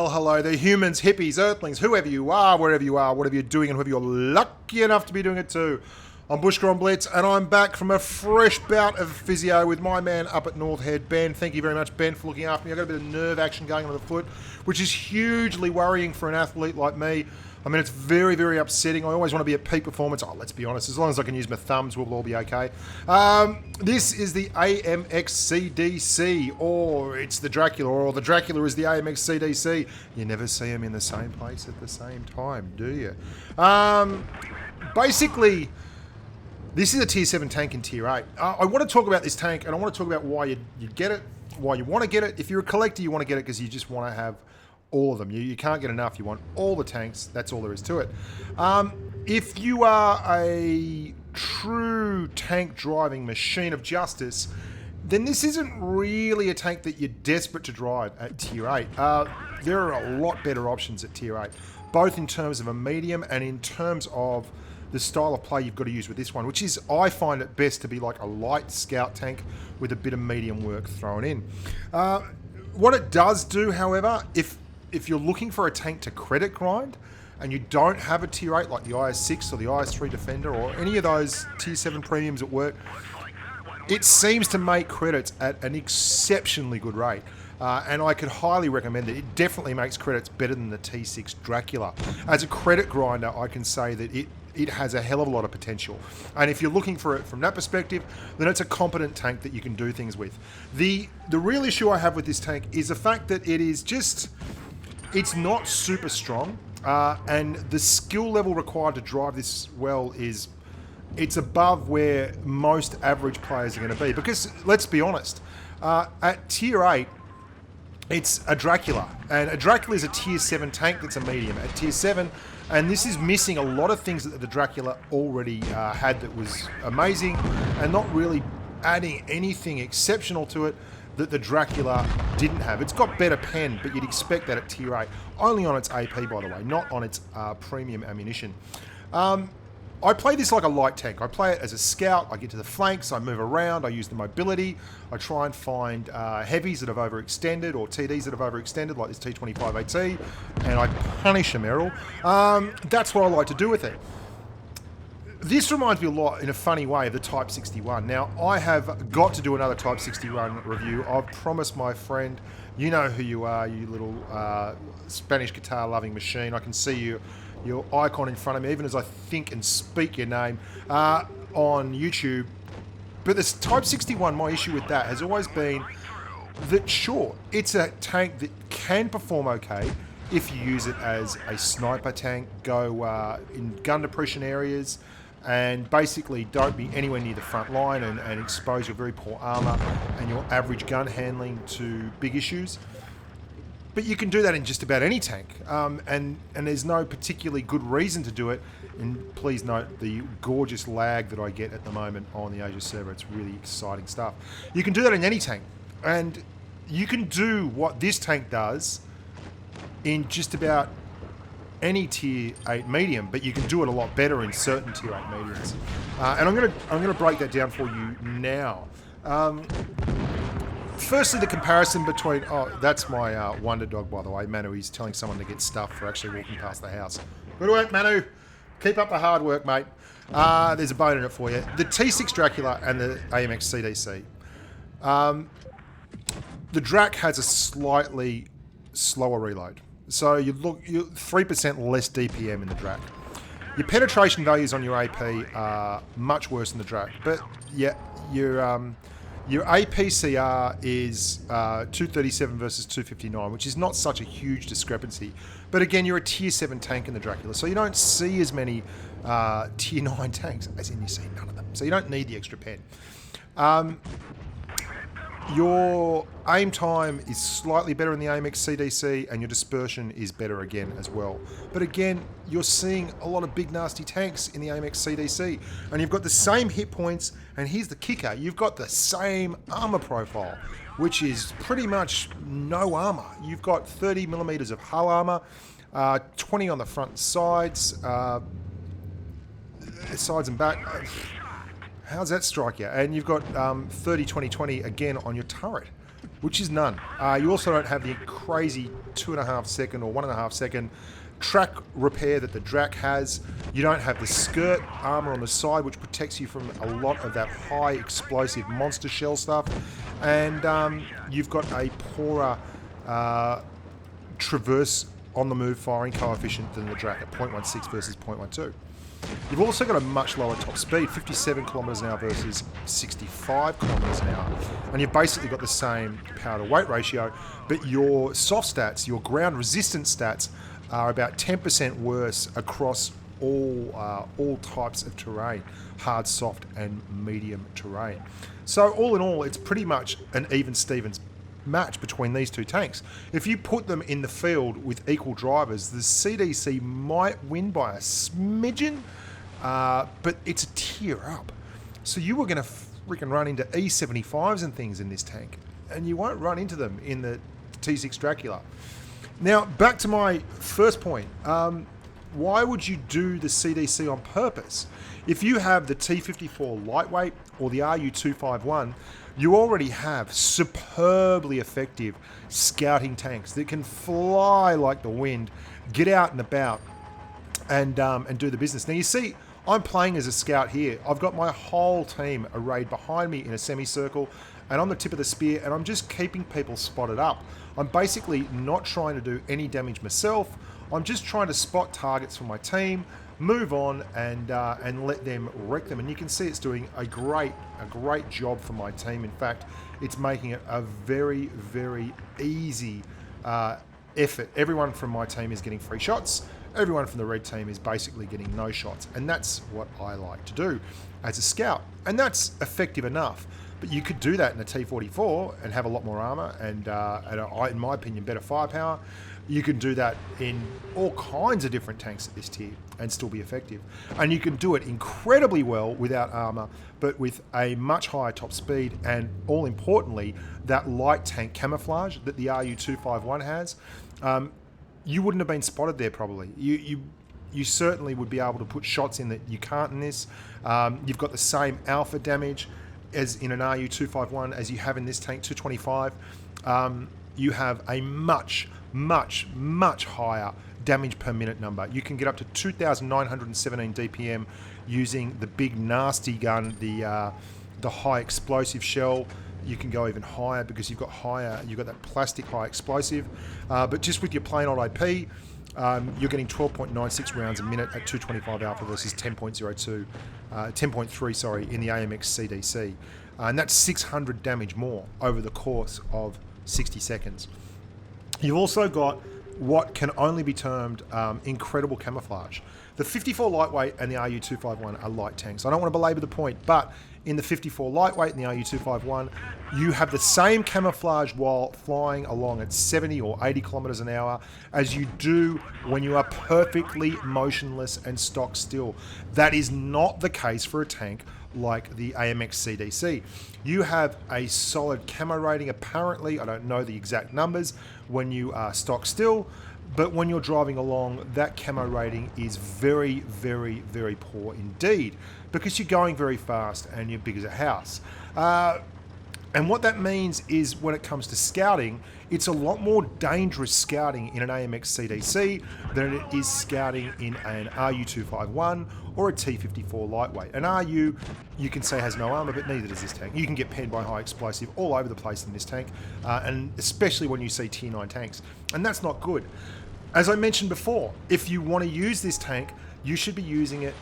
Well, hello there, humans, hippies, earthlings, whoever you are, wherever you are, whatever you're doing, and whoever you're lucky enough to be doing it too. I'm Bushka on Blitz, and I'm back from a fresh bout of physio with my man up at North Head, Ben. Thank you very much, Ben, for looking after me. I've got a bit of nerve action going on the foot, which is hugely worrying for an athlete like me. I mean, it's very, very upsetting. I always want to be at peak performance. Oh, let's be honest, as long as I can use my thumbs, we'll all be okay. This is the AMX CDC, or it's the Dracula, or the Dracula is the AMX CDC. You never see them in the same place at the same time, do you? Basically, this is a Tier 7 tank in Tier 8. I want to talk about this tank, and I want to talk about why you get it, why you want to get it. If you're a collector, you want to get it because you just want to have all of them. You can't get enough. You want all the tanks. That's all there is to it. If you are a true tank driving machine of justice, then this isn't really a tank that you're desperate to drive at Tier 8. There are a lot better options at Tier 8, both in terms of a medium and in terms of the style of play you've got to use with this one, which is, I find it best to be like a light scout tank with a bit of medium work thrown in. What it does do, however, if you're looking for a tank to credit grind and you don't have a Tier 8 like the IS-6 or the IS-3 Defender or any of those Tier 7 premiums at work, it seems to make credits at an exceptionally good rate. And I could highly recommend it. It definitely makes credits better than the T6 Dracula. As a credit grinder, I can say that it has a hell of a lot of potential. And if you're looking for it from that perspective, then it's a competent tank that you can do things with. The real issue I have with this tank is the fact that it's not super strong, and the skill level required to drive this well it's above where most average players are going to be. Because, let's be honest, at Tier 8, it's a Dracula, and a Dracula is a Tier 7 tank that's a medium. At Tier 7, and this is missing a lot of things that the Dracula already had that was amazing, and not really adding anything exceptional to it that the Dracula didn't have. It's got better pen, but you'd expect that at Tier 8. Only on its AP, by the way, not on its premium ammunition. I play this like a light tank. I play it as a scout. I get to the flanks, I move around, I use the mobility. I try and find heavies that have overextended or TDs that have overextended, like this T25AT, and I punish them, Errol. That's what I like to do with it. This reminds me a lot, in a funny way, of the Type 61. Now, I have got to do another Type 61 review. I've promised my friend, you know who you are, you little Spanish guitar-loving machine. I can see your icon in front of me, even as I think and speak your name, on YouTube. But this Type 61, my issue with that has always been that, sure, it's a tank that can perform okay if you use it as a sniper tank, go in gun depression areas, and basically don't be anywhere near the front line and expose your very poor armor and your average gun handling to big issues. But you can do that in just about any tank, and there's no particularly good reason to do it. And please note the gorgeous lag that I get at the moment on the Asia server. It's really exciting stuff. You can do that in any tank, and you can do what this tank does in just about any Tier 8 medium, but you can do it a lot better in certain Tier 8 mediums. And I'm gonna break that down for you now. Firstly, the comparison between... Oh, that's my wonder dog, by the way, Manu. He's telling someone to get stuffed for actually walking past the house. Good work, Manu. Keep up the hard work, mate. There's a bone in it for you. The T6 Dracula and the AMX CDC. The Drac has a slightly slower reload. So you're 3% less DPM in the Drac. Your penetration values on your AP are much worse than the Drac. But yeah, your APCR is 237 versus 259, which is not such a huge discrepancy. But again, you're a Tier 7 tank in the Dracula, so you don't see as many Tier 9 tanks, as in you see none of them. So you don't need the extra pen. Your aim time is slightly better in the AMX CDC, and your dispersion is better again as well. But again, you're seeing a lot of big nasty tanks in the AMX CDC, and you've got the same hit points, and here's the kicker, you've got the same armor profile, which is pretty much no armor. You've got 30 millimeters of hull armor, 20 on the front and sides and back. How's that strike you? And you've got 30, 20, 20 again on your turret. which is none. You also don't have the crazy 2.5 second or 1.5 second track repair that the Drac has. You don't have the skirt armor on the side, which protects you from a lot of that high explosive monster shell stuff. And you've got a poorer traverse on the move firing coefficient than the Drac at 0.16 versus 0.12. You've also got a much lower top speed, 57 kilometers an hour versus 65 kilometers an hour. And you've basically got the same power to weight ratio, but your soft stats, your ground resistance stats, are about 10% worse across all types of terrain, hard, soft, and medium terrain. So all in all, it's pretty much an even Stevens match between these two tanks. If you put them in the field with equal drivers, the CDC might win by a smidgen, but it's a tier up. So you were going to freaking run into E75s and things in this tank, and you won't run into them in the T6 Dracula. Now, back to my first point. Why would you do the CDC on purpose? If you have the T54 lightweight or the RU251, you already have superbly effective scouting tanks that can fly like the wind, get out and about, and do the business. Now you see, I'm playing as a scout here. I've got my whole team arrayed behind me in a semicircle, and on the tip of the spear, and I'm just keeping people spotted up. I'm basically not trying to do any damage myself. I'm just trying to spot targets for my team, move on, and let them wreck them. And you can see it's doing a great job for my team. In fact, it's making it a very, very easy effort. Everyone from my team is getting free shots. Everyone from the red team is basically getting no shots. And that's what I like to do as a scout. And that's effective enough. But you could do that in a T44 and have a lot more armor and in my opinion, better firepower. You can do that in all kinds of different tanks at this tier and still be effective. And you can do it incredibly well without armor, but with a much higher top speed and, all importantly, that light tank camouflage that the RU251 has. You wouldn't have been spotted there probably. You certainly would be able to put shots in that you can't in this. You've got the same alpha damage as in an RU251 as you have in this tank, 225. You have a much higher damage per minute number. You can get up to 2,917 DPM using the big nasty gun, the high explosive shell. You can go even higher because you've got that plastic high explosive. But just with your plain old AP, you're getting 12.96 rounds a minute at 225 alpha versus 10.3, sorry, in the AMX CDC. And that's 600 damage more over the course of 60 seconds. You've also got what can only be termed incredible camouflage. The 54 lightweight and the RU251 are light tanks. I don't want to belabor the point, but in the 54 lightweight and the RU251, you have the same camouflage while flying along at 70 or 80 kilometers an hour as you do when you are perfectly motionless and stock still. That is not the case for a tank like the AMX CDC. You have a solid camo rating, apparently, I don't know the exact numbers, when you are stock still, but when you're driving along, that camo rating is very, very, very poor indeed, because you're going very fast and you're big as a house. And what that means is when it comes to scouting, it's a lot more dangerous scouting in an AMX CDC than it is scouting in an RU251 or a T54 lightweight. An RU, you can say, has no armor, but neither does this tank. You can get penned by high explosive all over the place in this tank, and especially when you see tier 9 tanks. And that's not good. As I mentioned before, if you want to use this tank, you should be using it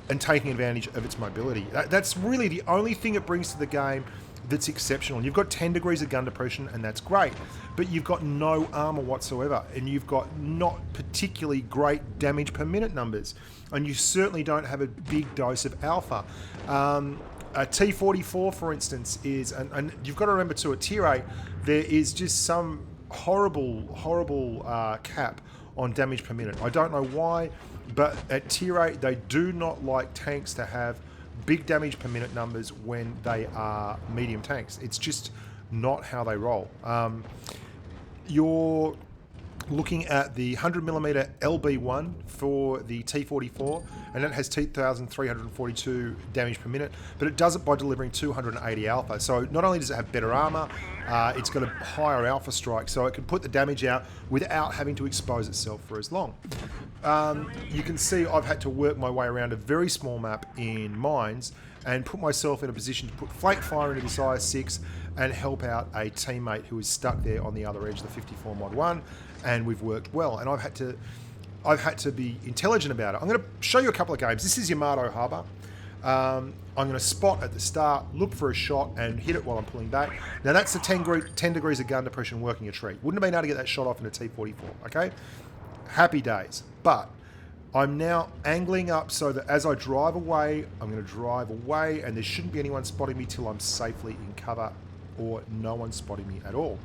and taking advantage of its mobility. That's really the only thing it brings to the game that's exceptional. You've got 10 degrees of gun depression, and that's great, but you've got no armor whatsoever, and you've got not particularly great damage per minute numbers, and you certainly don't have a big dose of alpha. A T44, for instance, is, and you've got to remember too, at tier 8, there is just some horrible cap on damage per minute. I don't know why, but at tier 8, they do not like tanks to have big damage per minute numbers when they are medium tanks. It's just not how they roll. Your looking at the 100mm LB1 for the T44, and that has 2,342 damage per minute, but it does it by delivering 280 alpha. So not only does it have better armor, it's got a higher alpha strike, so it can put the damage out without having to expose itself for as long. You can see I've had to work my way around a very small map in mines and put myself in a position to put flank fire into this IS-6 and help out a teammate who is stuck there on the other edge, the 54 mod 1, and we've worked well. And I've had to be intelligent about it. I'm going to show you a couple of games. This is Yamato Harbour. I'm going to spot at the start, look for a shot, and hit it while I'm pulling back. Now that's the 10 degrees of gun depression working a tree. Wouldn't have been able to get that shot off in a T44, okay? Happy days. But I'm now angling up so that as I drive away, I'm going to drive away, and there shouldn't be anyone spotting me till I'm safely in cover, or no one spotting me at all.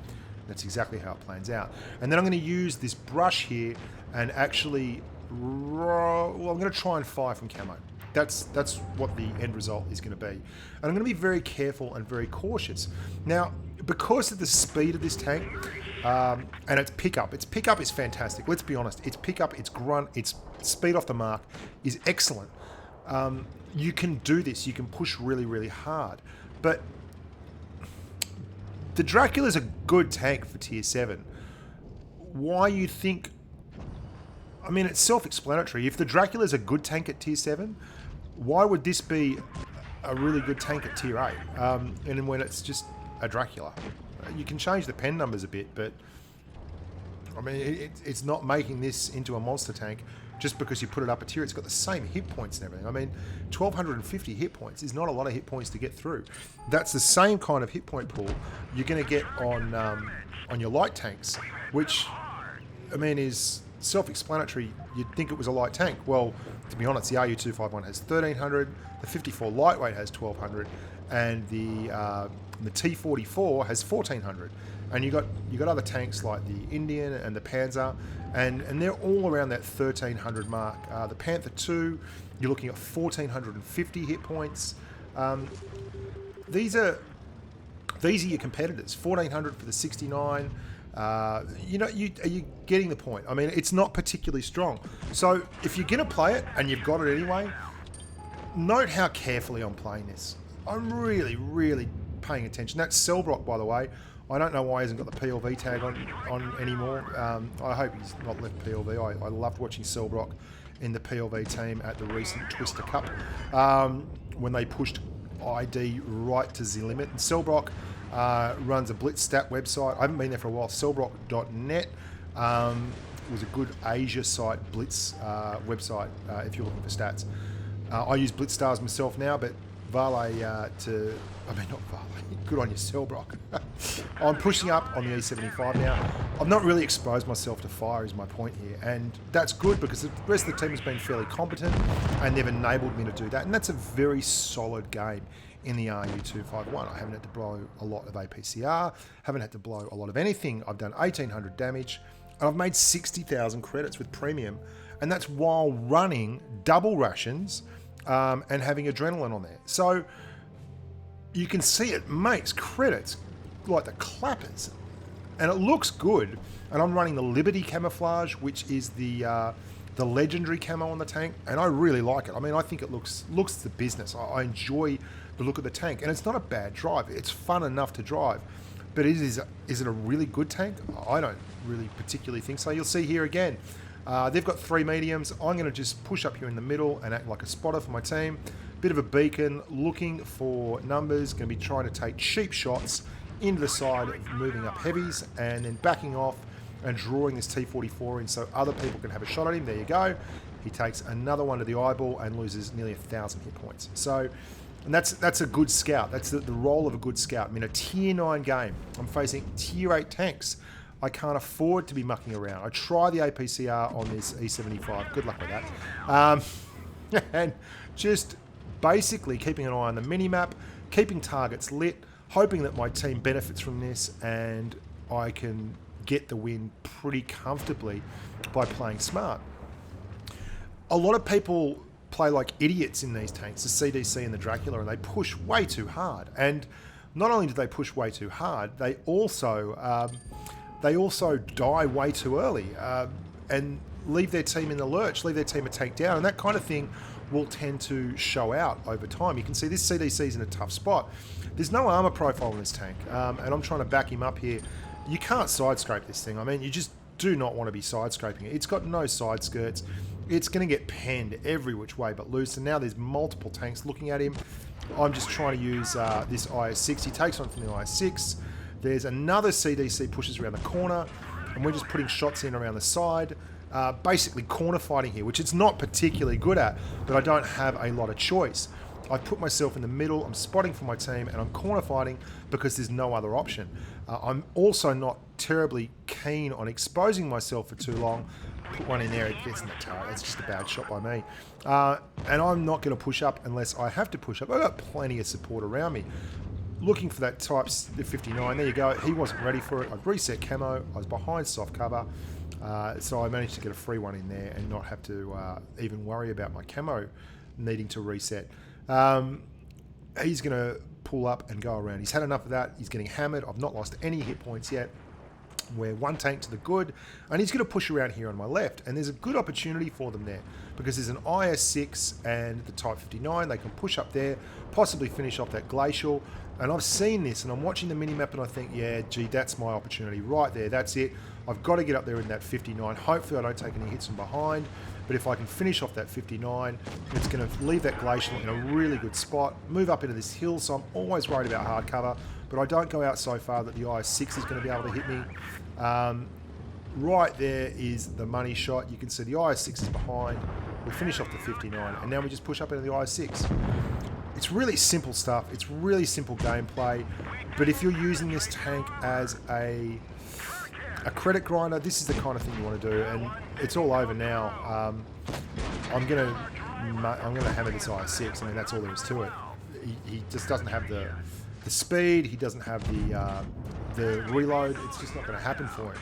That's exactly how it plans out. And then I'm going to use this brush here and actually, well, I'm going to try and fire from camo. That's what the end result is going to be. And I'm going to be very careful and very cautious. Now, because of the speed of this tank, and its pickup is fantastic. Let's be honest. Its pickup, its grunt, its speed off the mark is excellent. You can do this. You can push really, really hard. But the Dracula is a good tank for tier 7. Why you think... I mean, it's self-explanatory. If the Dracula is a good tank at tier 7, why would this be a really good tank at tier 8? And when it's just a Dracula. You can change the pen numbers a bit, but... I mean, it's not making this into a monster tank just because you put it up a tier. It's got the same hit points and everything. I mean, 1,250 hit points is not a lot of hit points to get through. That's the same kind of hit point pool you're going to get on your light tanks, which, I mean, is self-explanatory. You'd think it was a light tank. Well, to be honest, the RU251 has 1,300, the 54 lightweight has 1,200, and the T44 has 1,400. And you got other tanks like the Indian and the Panzer, and they're all around that 1,300 mark. The Panther 2, you're looking at 1,450 hit points. These are your competitors. 1,400 for the 69. Are you getting the point? I mean, it's not particularly strong. So if you're going to play it and you've got it anyway, note how carefully I'm playing this. I'm really, really paying attention. That's Selbrock, by the way. I don't know why he hasn't got the PLV tag on anymore. I hope he's not left PLV. I loved watching Selbrock in the PLV team at the recent Twister Cup when they pushed ID right to the limit. And Selbrock runs a Blitz stat website. I haven't been there for a while. Selbrock.net was a good Asia site, Blitz website if you're looking for stats. I use Blitz stars myself now, but not Varley. Good on you, Selbrock. I'm pushing up on the E75 now. I've not really exposed myself to fire is my point here, and that's good because the rest of the team has been fairly competent and they've enabled me to do that, and that's a very solid game in the RU251. I haven't had to blow a lot of APCR, haven't had to blow a lot of anything. I've done 1,800 damage, and I've made 60,000 credits with premium, and that's while running double rations and having adrenaline on there. So you can see it makes credits like the clappers, and it looks good. And I'm running the Liberty camouflage, which is the legendary camo on the tank, and I really like it. I mean, I think it looks the business. I enjoy the look of the tank, and it's not a bad drive. It's fun enough to drive, but is it a really good tank? I don't really particularly think so. You'll see here again. They've got 3 mediums. I'm going to just push up here in the middle and act like a spotter for my team. Bit of a beacon, looking for numbers. Going to be trying to take cheap shots into the side of moving up heavies, and then backing off and drawing this T44 in so other people can have a shot at him. There you go. He takes another one to the eyeball and loses nearly 1,000 hit points. So, and that's a good scout. That's the role of a good scout. I mean, a tier 9 game, I'm facing tier 8 tanks. I can't afford to be mucking around. I try the APCR on this E75. Good luck with that. And just basically keeping an eye on the mini-map, keeping targets lit, hoping that my team benefits from this, and I can get the win pretty comfortably by playing smart. A lot of people play like idiots in these tanks, the CDC and the Dracula, and they push way too hard. And not only do they push way too hard, they also they also die way too early and leave their team in the lurch, leave their team a tank down, and that kind of thing will tend to show out over time. You can see this CDC is in a tough spot. There's no armor profile in this tank, and I'm trying to back him up here. You can't side scrape this thing. I mean, you just do not want to be side scraping it. It's got no side skirts. It's going to get penned every which way but loose, and now there's multiple tanks looking at him. I'm just trying to use this IS-6. He takes on from the IS-6. There's another CDC pushes around the corner, and we're just putting shots in around the side. Basically corner fighting here, which it's not particularly good at, but I don't have a lot of choice. I put myself in the middle, I'm spotting for my team, and I'm corner fighting because there's no other option. I'm also not terribly keen on exposing myself for too long. Put one in there, it gets in the turret. That's just a bad shot by me. And I'm not going to push up unless I have to push up. I've got plenty of support around me. Looking for that Type 59, there you go. He wasn't ready for it. I'd reset camo, I was behind soft cover. So I managed to get a free one in there and not have to even worry about my camo needing to reset. He's going to pull up and go around. He's had enough of that. He's getting hammered. I've not lost any hit points yet. We're one tank to the good, and he's going to push around here on my left, and there's a good opportunity for them there because there's an IS-6 and the Type 59. They can push up there, possibly finish off that glacial, and I've seen this, and I'm watching the mini-map, and I think, yeah, gee, that's my opportunity right there. That's it. I've got to get up there in that 59. Hopefully I don't take any hits from behind, but if I can finish off that 59, it's going to leave that glacial in a really good spot, move up into this hill, so I'm always worried about hard cover, but I don't go out so far that the IS-6 is going to be able to hit me. Right there is the money shot. You can see the IS-6 is behind. We finish off the 59, and now we just push up into the IS-6. It's really simple stuff. It's really simple gameplay, but if you're using this tank as a credit grinder, this is the kind of thing you want to do, and it's all over now. I'm gonna hammer this IS-6. I mean, that's all there is to it. He just doesn't have the speed. He doesn't have the reload. It's just not going to happen for him.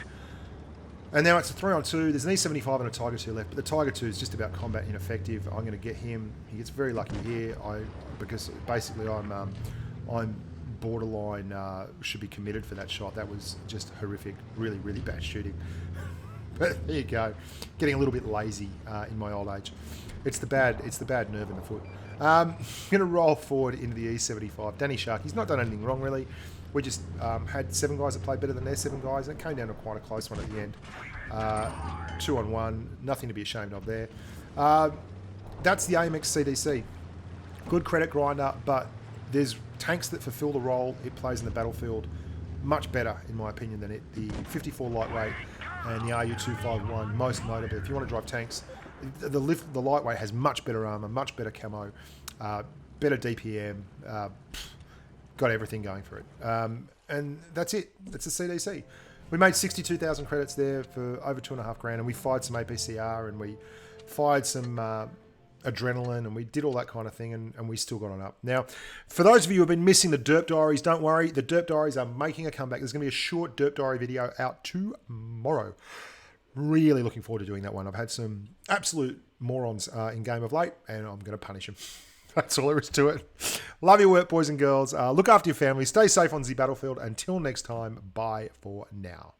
And now it's a 3-on-2. There's an E75 and a Tiger 2 left, but the Tiger 2 is just about combat ineffective. I'm going to get him. He gets very lucky here, because basically I'm borderline should be committed for that shot. That was just horrific, really, really bad shooting. But there you go, getting a little bit lazy in my old age. It's the bad nerve in the foot. I'm going to roll forward into the E75. Danny Shark, he's not done anything wrong really. We just had 7 guys that played better than their 7 guys, and it came down to quite a close one at the end. 2-on-1, nothing to be ashamed of there. That's the AMX CDC. Good credit grinder, but there's tanks that fulfill the role it plays in the battlefield much better, in my opinion, than it. The 54 lightweight and the RU-251, most notably. If you want to drive tanks, the lightweight has much better armor, much better camo, better DPM, got everything going for it. And that's it. That's the CDC. We made 62,000 credits there for over 2.5 grand, and we fired some APCR, and we fired some adrenaline, and we did all that kind of thing, and we still got on up. Now, for those of you who have been missing the Derp Diaries, don't worry. The Derp Diaries are making a comeback. There's going to be a short Derp Diary video out tomorrow. Really looking forward to doing that one. I've had some absolute morons in game of late, and I'm going to punish them. That's all there is to it. Love your work, boys and girls. Look after your family. Stay safe on the battlefield. Until next time, bye for now.